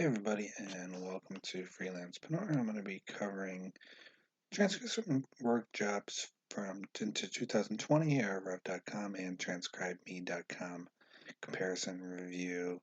Hey everybody, and welcome to Freelancers. I'm going to be covering transcription work jobs from into 2020 at Rev.com and Transcribeme.com comparison review.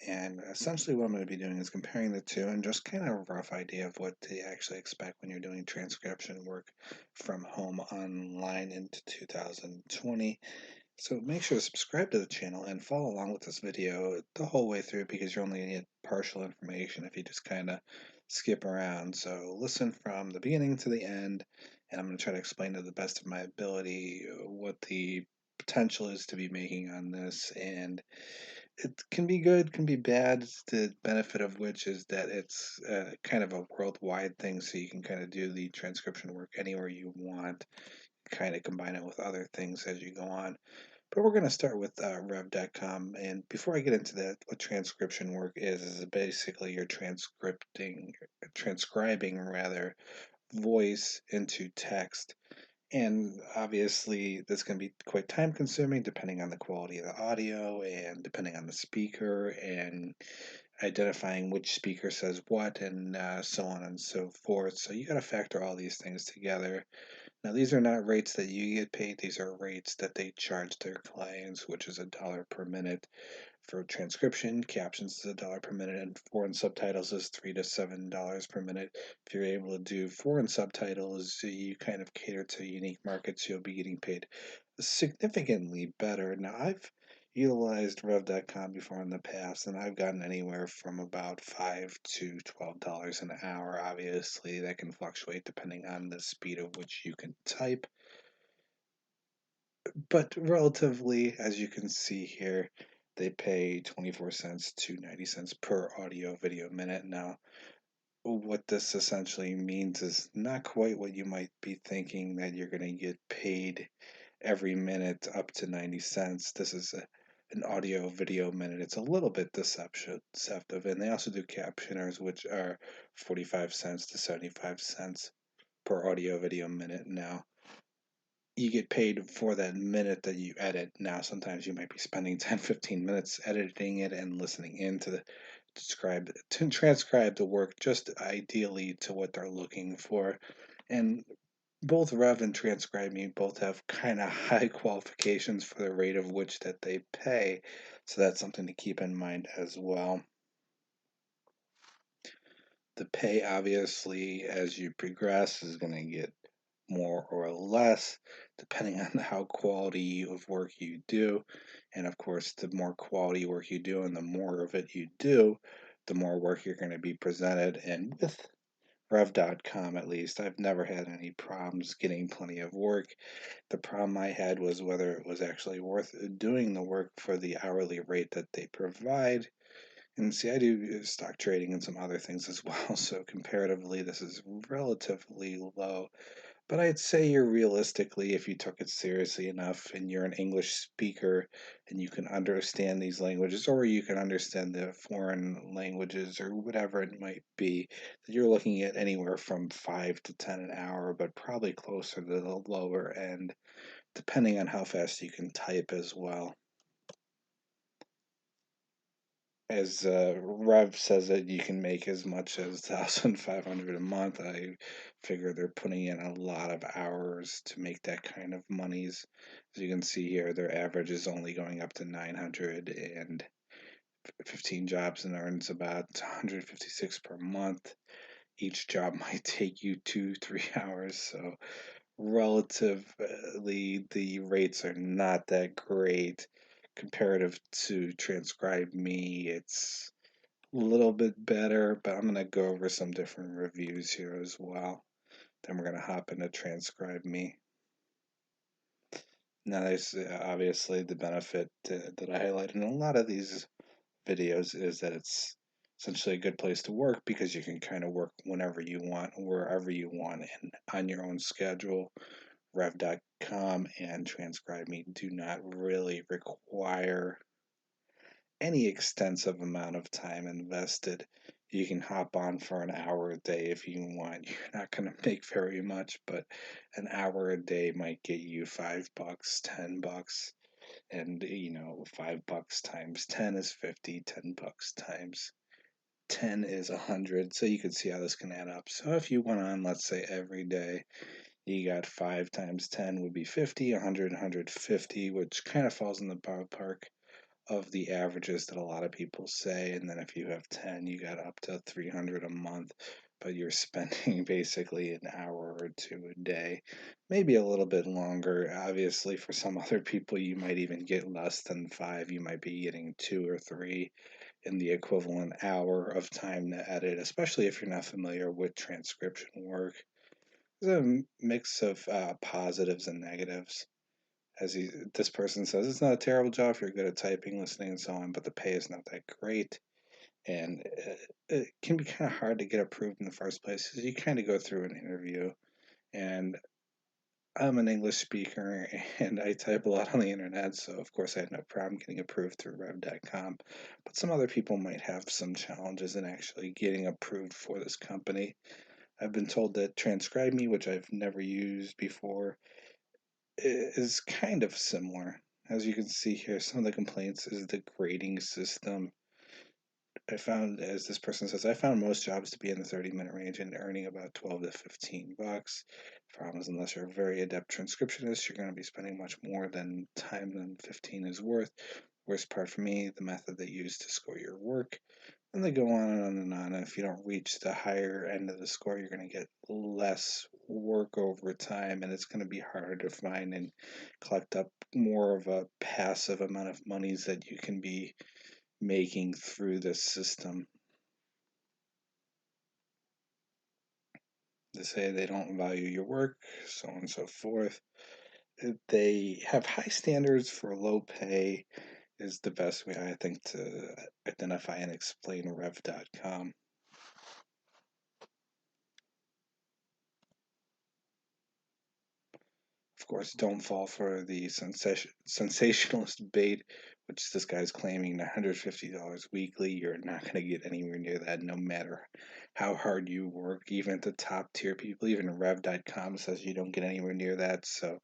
And essentially what I'm going to be doing is comparing the two and just kind of a rough idea of what to actually expect when you're doing transcription work from home online into 2020. So make sure to subscribe to the channel and follow along with this video the whole way through because you're only going to get partial information if you just kind of skip around. So listen from the beginning to the end, and I'm going to try to explain to the best of my ability what the potential is to be making on this. And it can be good, can be bad. The benefit of which is that it's kind of a worldwide thing, so you can kind of do the transcription work anywhere you want, kind of combine it with other things as you go on. But we're going to start with Rev.com. And before I get into that, what transcription work is basically you're transcribing rather, voice into text. And obviously, this can be quite time consuming depending on the quality of the audio and depending on the speaker and identifying which speaker says what and so on and so forth. So you got to factor all these things together. Now, these are not rates that you get paid. These are rates that they charge their clients, which is $1 per minute for transcription. Captions is $1 per minute, and foreign subtitles is $3 to $7 per minute. If you're able to do foreign subtitles, you kind of cater to unique markets. You'll be getting paid significantly better. Now, I've utilized Rev.com before in the past, and I've gotten anywhere from about $5 to $12 an hour. Obviously, that can fluctuate depending on the speed of which you can type, but relatively, as you can see here, they pay 24 cents to 90 cents per audio video minute. Now, what this essentially means is not quite what you might be thinking, that you're going to get paid every minute up to 90 cents. This is an audio video minute. It's a little bit deceptive. And they also do captioners, which are 45 cents to 75 cents per audio video minute. Now, you get paid for that minute that you edit. Now, sometimes you might be spending 10, 15 minutes editing it and listening in to transcribe the work just ideally to what they're looking for. And both Rev and Transcribeme both have kind of high qualifications for the rate of which that they pay. So that's something to keep in mind as well. The pay, obviously, as you progress, is going to get more or less depending on how quality of work you do. And of course, the more quality work you do and the more of it you do, the more work you're going to be presented. And with Rev.com, at least, I've never had any problems getting plenty of work. The problem I had was whether it was actually worth doing the work for the hourly rate that they provide. And see, I do stock trading and some other things as well, so comparatively, this is relatively low. But I'd say you're realistically, if you took it seriously enough and you're an English speaker and you can understand these languages, or you can understand the foreign languages or whatever it might be, that you're looking at anywhere from 5 to 10 an hour, but probably closer to the lower end, depending on how fast you can type as well. As Rev says that you can make as much as 1,500 a month. I figure they're putting in a lot of hours to make that kind of monies. As you can see here, their average is only going up to 915 jobs and earns about 156 per month. Each job might take you 2-3 hours, so relatively the rates are not that great. Comparative to Transcribeme, it's a little bit better, but I'm going to go over some different reviews here as well. Then we're going to hop into Transcribeme. Now, there's obviously the benefit that I highlight in a lot of these videos is that it's essentially a good place to work because you can kind of work whenever you want, wherever you want, and on your own schedule. Rev.com and Transcribeme do not really require any extensive amount of time invested. You can hop on for an hour a day if you want. You're not going to make very much, but an hour a day might get you $5, $10, and $5 times 10 is 50. $10 times 10 is 100, so you can see how this can add up. So if you went on, let's say every day, you got 5 times 10 would be 50, 100, 150, which kind of falls in the ballpark of the averages that a lot of people say. And then if you have 10, you got up to 300 a month, but you're spending basically an hour or two a day, maybe a little bit longer. Obviously, for some other people, you might even get less than 5. You might be getting 2 or 3 in the equivalent hour of time to edit, especially if you're not familiar with transcription work. There's a mix of positives and negatives. This person says, it's not a terrible job if you're good at typing, listening, and so on, but the pay is not that great. And it can be kind of hard to get approved in the first place because you kind of go through an interview. And I'm an English speaker and I type a lot on the internet, so of course I had no problem getting approved through rev.com. But some other people might have some challenges in actually getting approved for this company. I've been told that Transcribeme, which I've never used before, is kind of similar. As you can see here, some of the complaints is the grading system. I found, as this person says, I found most jobs to be in the 30-minute range and earning about 12 to 15 bucks. Problem is, unless you're a very adept transcriptionist, you're going to be spending much more time than 15 is worth. Worst part for me, the method they use to score your work. And they go on and on and on. And if you don't reach the higher end of the score, you're going to get less work over time, and it's going to be harder to find and collect up more of a passive amount of monies that you can be making through this system. They say they don't value your work, so on and so forth. They have high standards for low pay, is the best way I think to identify and explain rev.com. Of course, don't fall for the sensationalist bait, which this guy's claiming $150 weekly. You're not going to get anywhere near that, no matter how hard you work. Even at the top tier people, even Rev.com says you don't get anywhere near that. So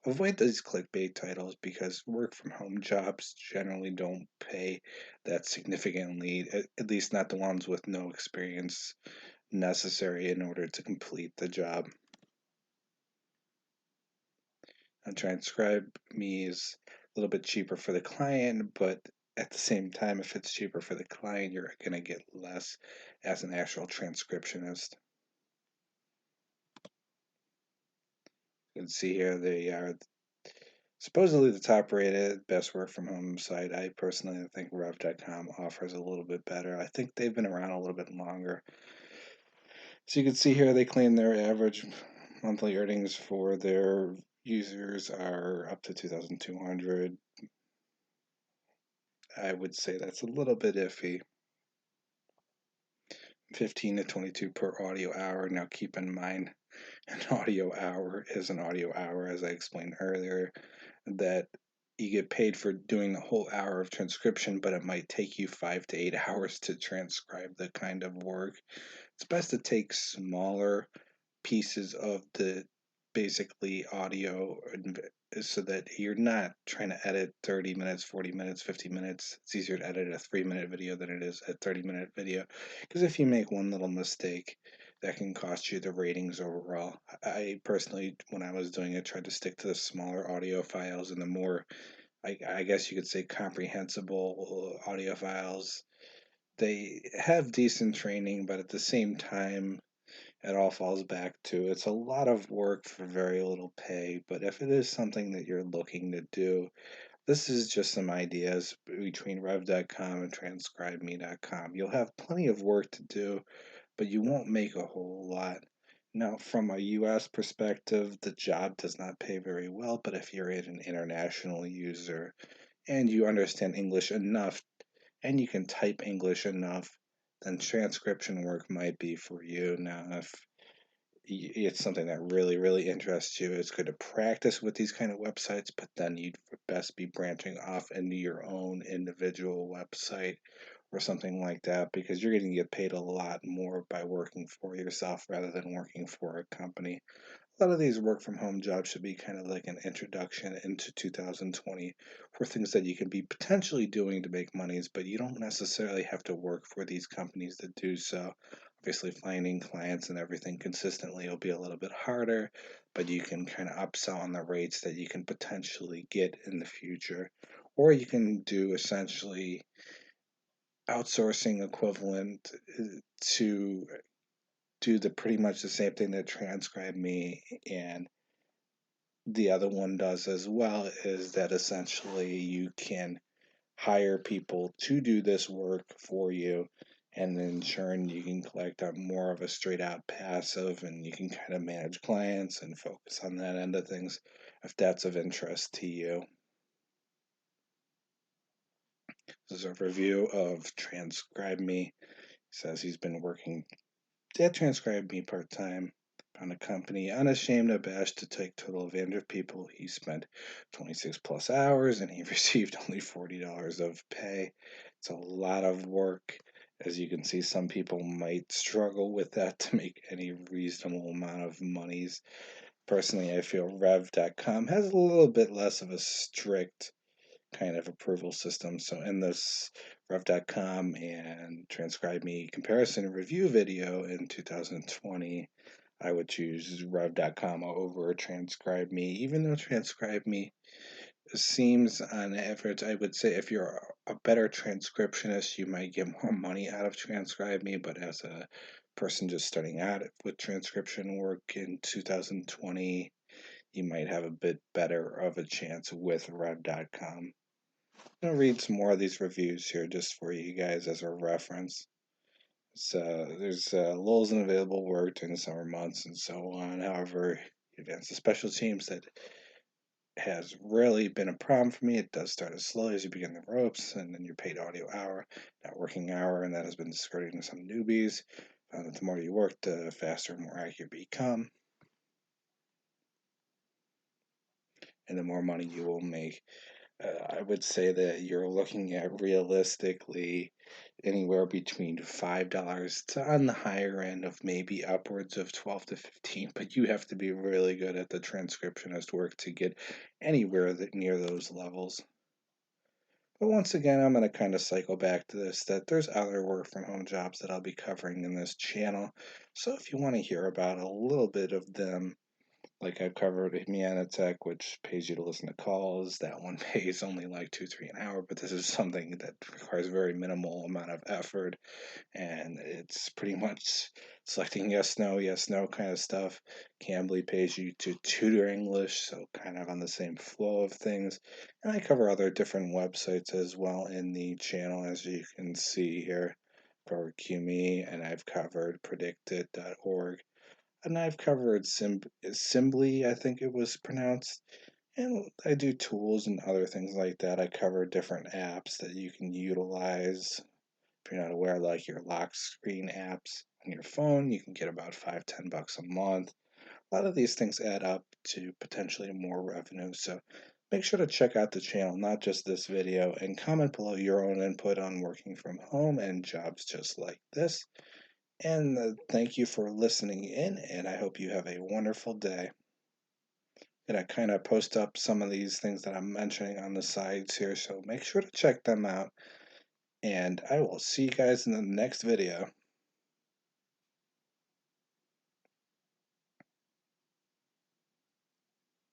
avoid these clickbait titles because work from home jobs generally don't pay that significantly, at least not the ones with no experience necessary in order to complete the job. Transcribeme is a little bit cheaper for the client, but at the same time, if it's cheaper for the client, you're going to get less as an actual transcriptionist. You can see here they are supposedly the top rated best work from home site. I personally think Rev.com offers a little bit better. I think they've been around a little bit longer. So you can see here they claim their average monthly earnings for their users are up to 2,200. I would say that's a little bit iffy. 15 to 22 per audio hour. Now keep in mind, an audio hour is an audio hour, as I explained earlier, that you get paid for doing the whole hour of transcription, but it might take you 5 to 8 hours to transcribe the kind of work. It's best to take smaller pieces of the basically audio so that you're not trying to edit 30 minutes, 40 minutes, 50 minutes. It's easier to edit a 3-minute video than it is a 30-minute video because if you make one little mistake, that can cost you the ratings overall. I personally, when I was doing it, tried to stick to the smaller audio files and the more, I guess you could say, comprehensible audio files. They have decent training, but at the same time, it all falls back to it's a lot of work for very little pay. But if it is something that you're looking to do, this is just some ideas between rev.com and transcribeme.com. You'll have plenty of work to do, but you won't make a whole lot. Now, from a US perspective, the job does not pay very well, but if you're an international user and you understand English enough and you can type English enough, then transcription work might be for you. Now, if it's something that really, really interests you, it's good to practice with these kind of websites, but then you'd best be branching off into your own individual website or something like that because you're going to get paid a lot more by working for yourself rather than working for a company. a lot of these work from home jobs should be kind of like an introduction into 2020 for things that you can be potentially doing to make monies, but you don't necessarily have to work for these companies that do so. Obviously, finding clients and everything consistently will be a little bit harder, but you can kind of upsell on the rates that you can potentially get in the future. Or you can do essentially outsourcing equivalent to do the pretty much the same thing that Transcribeme and the other one does as well, is that essentially you can hire people to do this work for you, and in turn you can collect on more of a straight out passive, and you can kind of manage clients and focus on that end of things if that's of interest to you. This is a review of Transcribeme. He says he's been working at Transcribeme part-time. Found a company unashamed, abashed to take total advantage of people. He spent 26 plus hours and he received only $40 of pay. It's a lot of work. As you can see, some people might struggle with that to make any reasonable amount of monies. Personally, I feel Rev.com has a little bit less of a strict kind of approval system. So in this Rev.com and Transcribeme comparison review video in 2020, I would choose Rev.com over Transcribeme, even though Transcribeme seems on average, I would say if you're a better transcriptionist, you might get more money out of Transcribeme, but as a person just starting out with transcription work in 2020, you might have a bit better of a chance with Rev.com. I'm going to read some more of these reviews here just for you guys as a reference. There's lulls in available work during the summer months and so on. However, advance the special teams that has rarely been a problem for me. It does start as slowly as you begin the ropes, and then your paid audio hour, not working hour, and that has been discouraging to some newbies. Found that the more you work, the faster and more accurate you become, and the more money you will make. I would say that you're looking at realistically anywhere between $5 to on the higher end of maybe upwards of 12 to 15, but you have to be really good at the transcriptionist work to get anywhere that near those levels. But once again, I'm going to kind of cycle back to this, that there's other work from home jobs that I'll be covering in this channel. So if you want to hear about a little bit of them, like I've covered Humana Tech, which pays you to listen to calls. That one pays only like 2, 3 an hour, but this is something that requires very minimal amount of effort, and it's pretty much selecting yes, no kind of stuff. Cambly pays you to tutor English, so kind of on the same flow of things. And I cover other different websites as well in the channel, as you can see here. I've covered QME, and I've covered predicted.org. And I've covered Simbly, I think it was pronounced. And I do tools and other things like that. I cover different apps that you can utilize. If you're not aware, like your lock screen apps on your phone, you can get about $5, $10 a month. A lot of these things add up to potentially more revenue. So make sure to check out the channel, not just this video, and comment below your own input on working from home and jobs just like this. And thank you for listening in, and I hope you have a wonderful day. And I kind of post up some of these things that I'm mentioning on the sides here, so make sure to check them out. And I will see you guys in the next video.